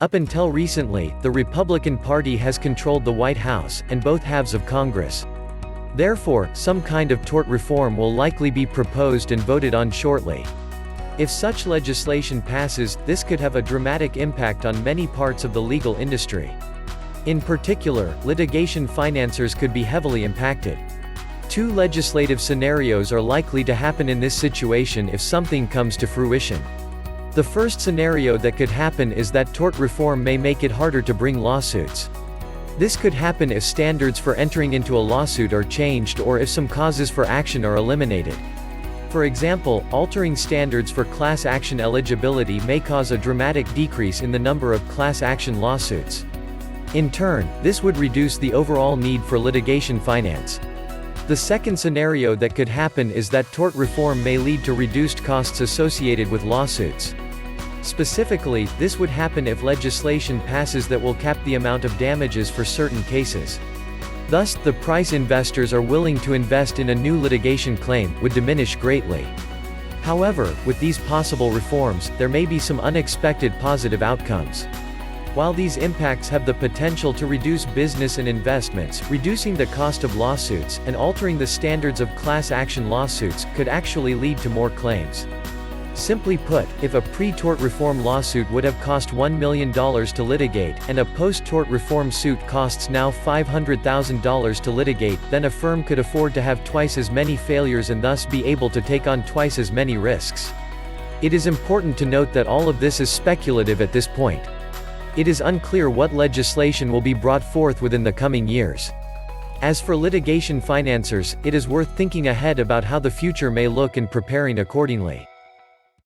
Up until recently, the Republican Party has controlled the White House, and both halves of Congress. Therefore, some kind of tort reform will likely be proposed and voted on shortly. If such legislation passes, this could have a dramatic impact on many parts of the legal industry. In particular, litigation financiers could be heavily impacted. Two legislative scenarios are likely to happen in this situation if something comes to fruition. The first scenario that could happen is that tort reform may make it harder to bring lawsuits. This could happen if standards for entering into a lawsuit are changed or if some causes for action are eliminated. For example, altering standards for class action eligibility may cause a dramatic decrease in the number of class action lawsuits. In turn, this would reduce the overall need for litigation finance. The second scenario that could happen is that tort reform may lead to reduced costs associated with lawsuits. Specifically, this would happen if legislation passes that will cap the amount of damages for certain cases. Thus, the price investors are willing to invest in a new litigation claim would diminish greatly. However, with these possible reforms, there may be some unexpected positive outcomes. While these impacts have the potential to reduce business and investments, reducing the cost of lawsuits, and altering the standards of class action lawsuits, could actually lead to more claims. Simply put, if a pre-tort reform lawsuit would have cost $1 million to litigate, and a post-tort reform suit costs now $500,000 to litigate, then a firm could afford to have twice as many failures and thus be able to take on twice as many risks. It is important to note that all of this is speculative at this point. It is unclear what legislation will be brought forth within the coming years. As for litigation financiers, it is worth thinking ahead about how the future may look and preparing accordingly.